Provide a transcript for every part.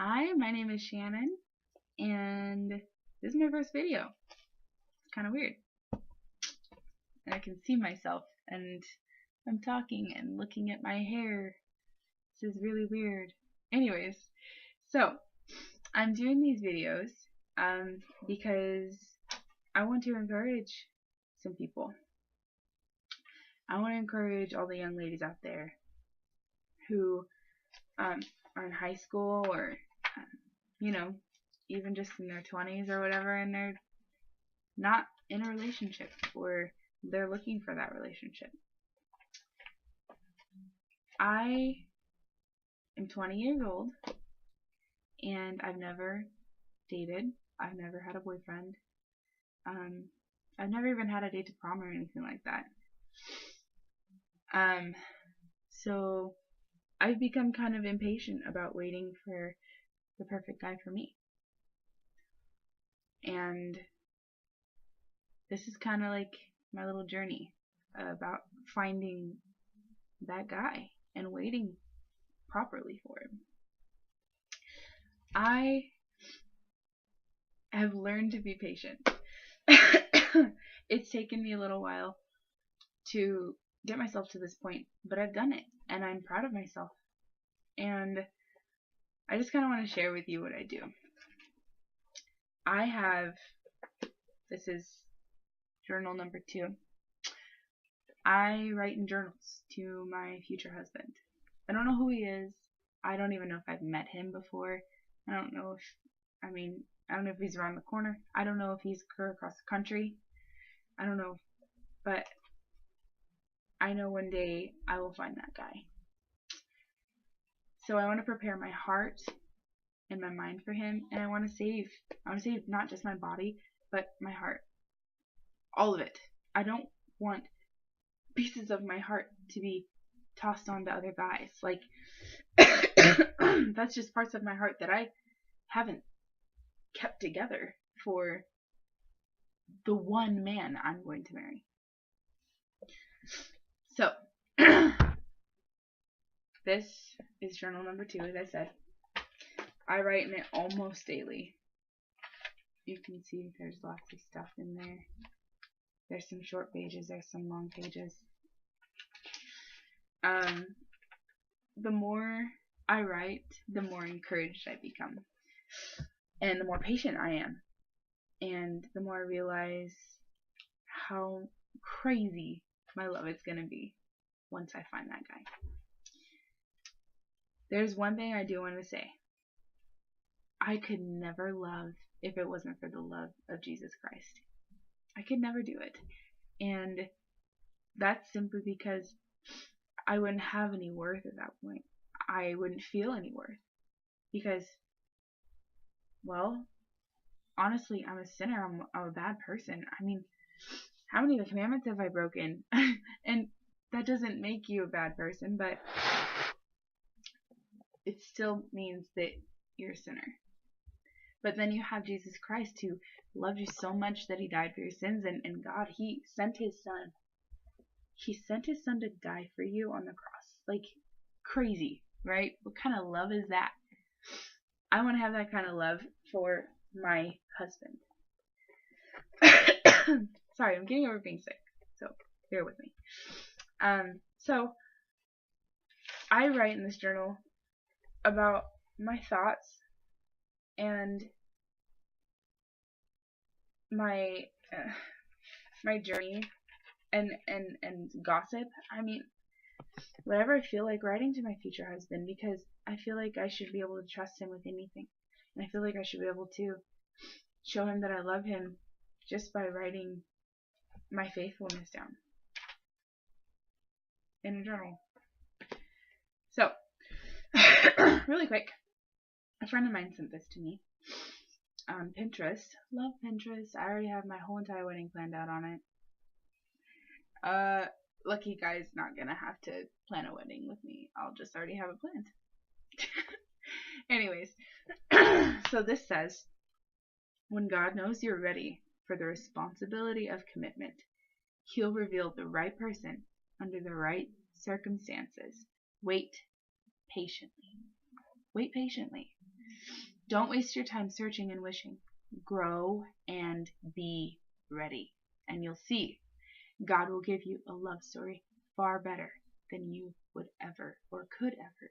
Hi, my name is Shannon, and this is my first video. It's kind of weird. And I can see myself, and I'm talking and looking at my hair. This is really weird. Anyways, so I'm doing these videos because I want to encourage some people. I want to encourage all the young ladies out there who are in high school or, even just in their 20s or whatever, and they're not in a relationship or they're looking for that relationship. I am 20 years old and I've never dated. I've never had a boyfriend. I've never even had a date to prom or anything like that. So I've become kind of impatient about waiting for the perfect guy for me. And this is kind of like my little journey about finding that guy and waiting properly for him. I have learned to be patient. It's taken me a little while to get myself to this point, but I've done it and I'm proud of myself. And I just kind of want to share with you what I do. This is journal number 2. I write in journals to my future husband. I don't know who he is. I don't even know if I've met him before. I don't know if he's around the corner. I don't know if he's across the country. I don't know. But I know one day I will find that guy. So I want to prepare my heart and my mind for him, and I want to save not just my body, but my heart. All of it. I don't want pieces of my heart to be tossed on to other guys. Like, that's just parts of my heart that I haven't kept together for the one man I'm going to marry. So, this is journal number 2, as I said. I write in it almost daily. You can see there's lots of stuff in there. There's some short pages, there's some long pages. The more I write, the more encouraged I become. And the more patient I am. And the more I realize how crazy my love is going to be once I find that guy. There's one thing I do want to say. I could never love if it wasn't for the love of Jesus Christ. I could never do it. And that's simply because I wouldn't have any worth at that point. I wouldn't feel any worth. Because, well, honestly, I'm a sinner. I'm a bad person. I mean, how many of the commandments have I broken? And that doesn't make you a bad person, but it still means that you're a sinner. But then you have Jesus Christ, who loved you so much that he died for your sins, and God, he sent his son. He sent his son to die for you on the cross. Like, crazy, right? What kind of love is that? I want to have that kind of love for my husband. Sorry, I'm getting over being sick, so bear with me. So I write in this journal about my thoughts and my journey and gossip. I mean, whatever I feel like writing to my future husband, because I feel like I should be able to trust him with anything, and I feel like I should be able to show him that I love him just by writing my faithfulness down in a journal. So, really quick, a friend of mine sent this to me on Pinterest. Love Pinterest. I already have my whole entire wedding planned out on it. Lucky guy's not gonna have to plan a wedding with me. I'll just already have it planned. Anyways, so this says, when God knows you're ready for the responsibility of commitment, he'll reveal the right person under the right circumstances. Wait patiently. Wait patiently. Don't waste your time searching and wishing. Grow and be ready. And you'll see God will give you a love story far better than you would ever or could ever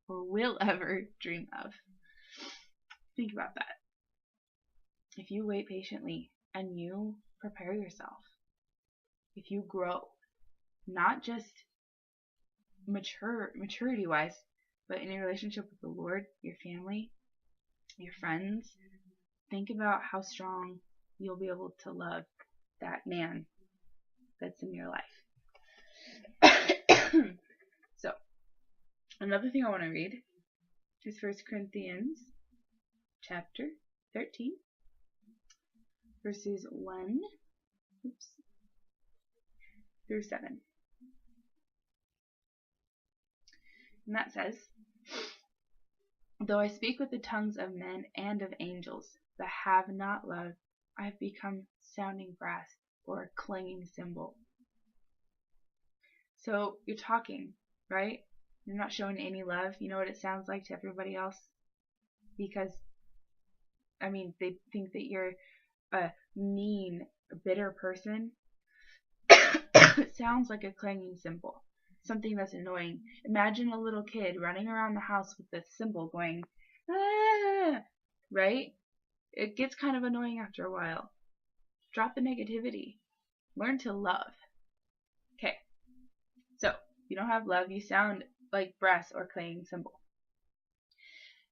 or will ever dream of. Think about that. If you wait patiently and you prepare yourself, if you grow, not just maturity-wise, but in your relationship with the Lord, your family, your friends, think about how strong you'll be able to love that man that's in your life. So, another thing I want to read is 1 Corinthians chapter 13, verses 1 through 7. And that says, though I speak with the tongues of men and of angels, but have not love, I have become sounding brass or a clanging cymbal. So you're talking, right? You're not showing any love. You know what it sounds like to everybody else? Because, I mean, they think that you're a mean, bitter person. It sounds like a clanging cymbal. Something that's annoying. Imagine a little kid running around the house with the cymbal going, ah, right? It gets kind of annoying after a while. Drop the negativity. Learn to love. Okay. So, if you don't have love, you sound like brass or clanging cymbal.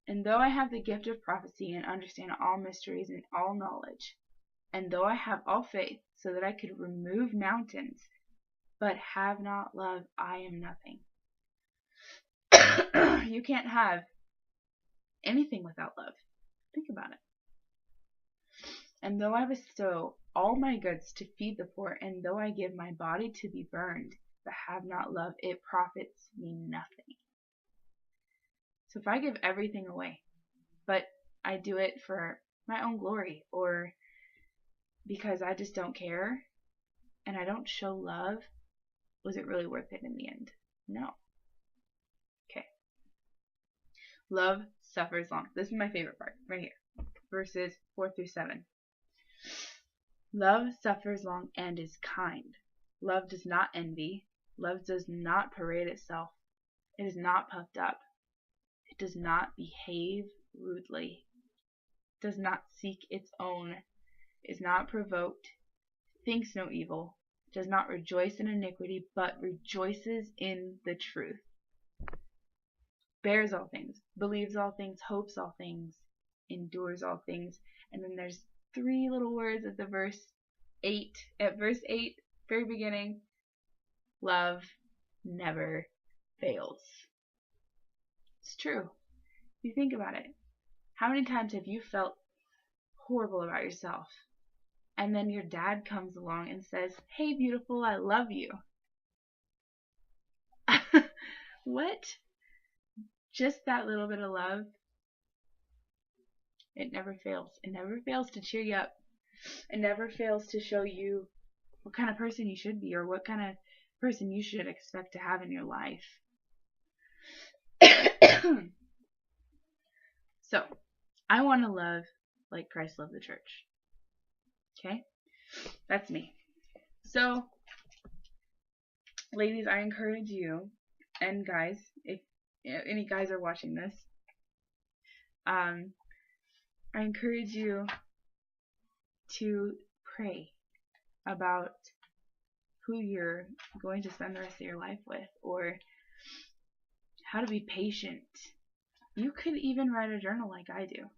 And though I have the gift of prophecy and understand all mysteries and all knowledge, and though I have all faith so that I could remove mountains, but have not love, I am nothing. You can't have anything without love. Think about it. And though I bestow all my goods to feed the poor, and though I give my body to be burned, but have not love, it profits me nothing. So if I give everything away, but I do it for my own glory, or because I just don't care, and I don't show love, was it really worth it in the end? No. Okay. Love suffers long. This is my favorite part, right here. Verses 4 through 7. Love suffers long and is kind. Love does not envy. Love does not parade itself. It is not puffed up. It does not behave rudely. It does not seek its own. Is not provoked. Thinks no evil. Does not rejoice in iniquity, but rejoices in the truth. Bears all things. Believes all things. Hopes all things. Endures all things. And then there's 3 little words at the verse 8. At verse 8, very beginning. Love never fails. It's true. If you think about it, how many times have you felt horrible about yourself? And then your dad comes along and says, hey, beautiful, I love you. What? Just that little bit of love? It never fails. It never fails to cheer you up. It never fails to show you what kind of person you should be or what kind of person you should expect to have in your life. So, I want to love like Christ loved the church. Okay? That's me. So, ladies, I encourage you, and guys, if any guys are watching this, I encourage you to pray about who you're going to spend the rest of your life with, or how to be patient. You could even write a journal like I do.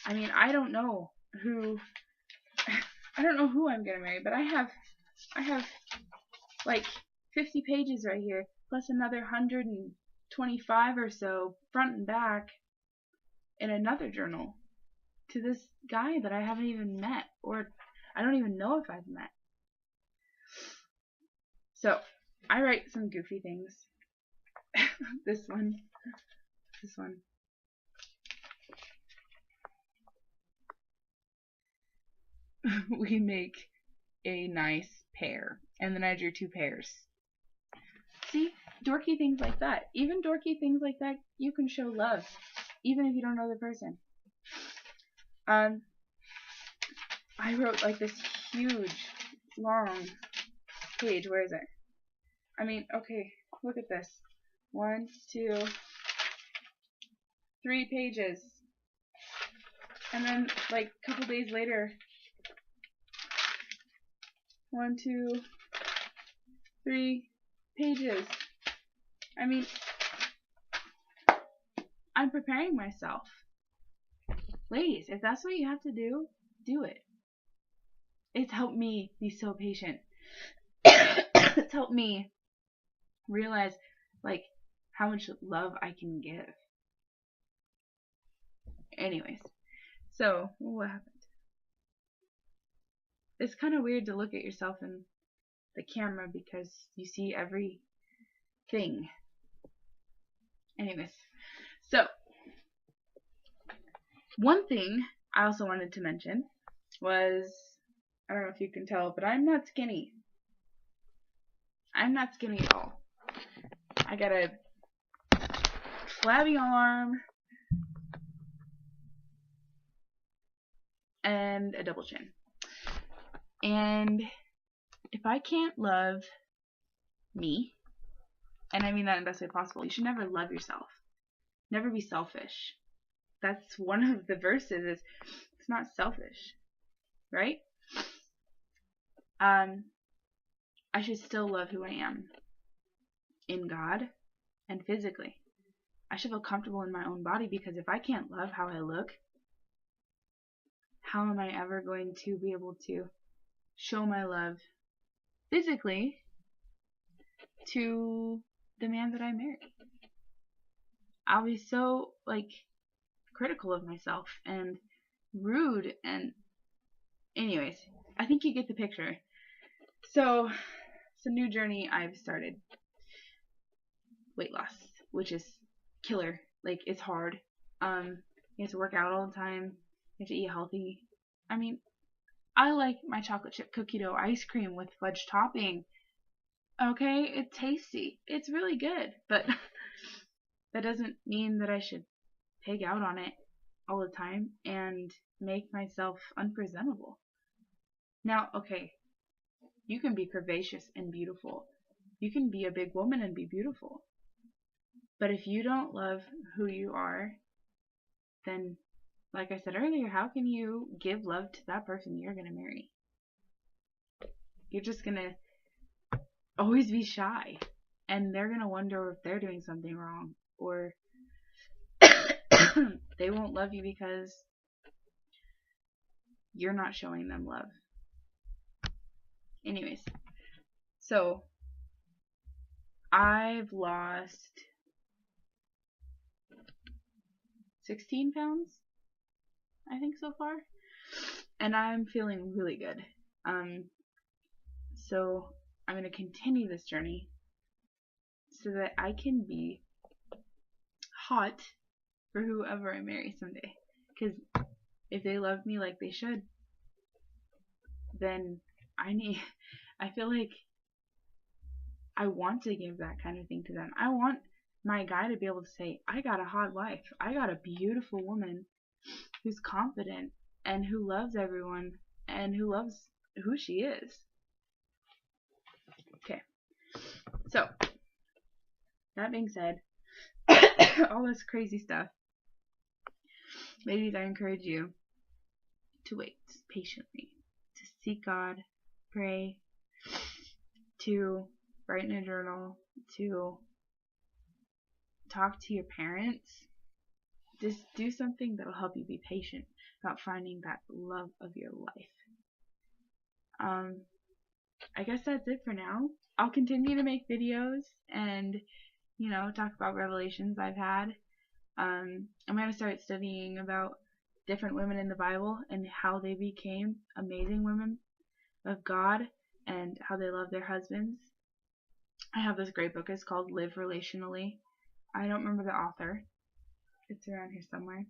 I mean, I don't know who I'm gonna marry, but I have like 50 pages right here, plus another 125 or so front and back in another journal to this guy that I haven't even met, or I don't even know if I've met. So I write some goofy things. This one. We make a nice pair. And then I drew 2 pairs. See? Dorky things like that. Even dorky things like that, you can show love. even if you don't know the person. I wrote like this huge, long page. Where is it? I mean, okay, look at this. 1, 2, 3 pages. And then, like, a couple days later, 1, 2, 3 pages. I mean, I'm preparing myself. Ladies, if that's what you have to do, do it. It's helped me be so patient. It's helped me realize, like, how much love I can give. Anyways, so what happened? It's kind of weird to look at yourself in the camera because you see everything. Anyways, so one thing I also wanted to mention was, I don't know if you can tell, but I'm not skinny. I'm not skinny at all. I got a flabby arm and a double chin. And if I can't love me, and I mean that in the best way possible, you should never love yourself. Never be selfish. That's one of the verses, is it's not selfish, right? I should still love who I am in God and physically. I should feel comfortable in my own body, because if I can't love how I look, how am I ever going to be able to show my love physically to the man that I marry? I'll be so, like, critical of myself and rude, and anyways, I think you get the picture. So it's a new journey I've started. Weight loss, which is killer. Like, it's hard. You have to work out all the time. You have to eat healthy. I mean, I like my chocolate chip cookie dough ice cream with fudge topping. Okay, it's tasty. It's really good, but that doesn't mean that I should pig out on it all the time and make myself unpresentable. Now, okay, you can be curvaceous and beautiful. You can be a big woman and be beautiful. But if you don't love who you are, then, like I said earlier, how can you give love to that person you're going to marry? You're just going to always be shy, and they're going to wonder if they're doing something wrong, or they won't love you because you're not showing them love. Anyways, so I've lost 16 pounds, I think, so far, and I'm feeling really good. So I'm going to continue this journey so that I can be hot for whoever I marry someday. Because if they love me like they should, then I feel like I want to give that kind of thing to them. I want my guy to be able to say, I got a hot wife. I got a beautiful woman who's confident and who loves everyone and who loves who she is. Okay. So, that being said, all this crazy stuff, ladies, I encourage you to wait patiently, to seek God, pray, to write in a journal, to talk to your parents. Just do something that'll help you be patient about finding that love of your life. I guess that's it for now. I'll continue to make videos and, talk about revelations I've had. I'm going to start studying about different women in the Bible and how they became amazing women of God and how they love their husbands. I have this great book. It's called Live Relationally. I don't remember the author. It's around here somewhere.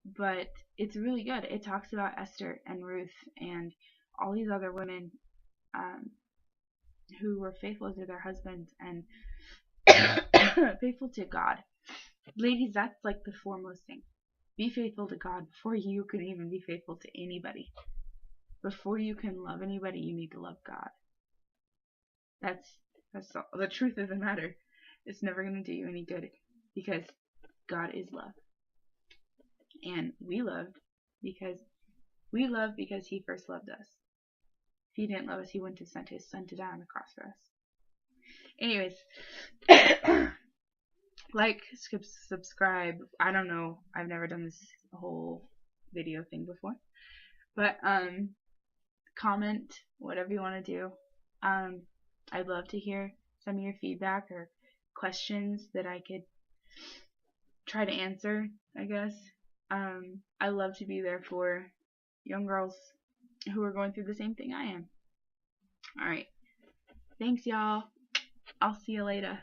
But it's really good. It talks about Esther and Ruth and all these other women who were faithful to their husbands and faithful to God. ladies, that's like the foremost thing. Be faithful to God before you can even be faithful to anybody. Before you can love anybody, you need to love God. That's the truth of the matter. It's never going to do you any good because God is love. And we love because He first loved us. If He didn't love us, He wouldn't have sent His Son to die on the cross for us. Anyways, like, subscribe. I don't know. I've never done this whole video thing before. But comment, whatever you want to do. I'd love to hear some of your feedback or questions that I could try to answer, I guess. I love to be there for young girls who are going through the same thing I am. Alright. Thanks, y'all. I'll see you later.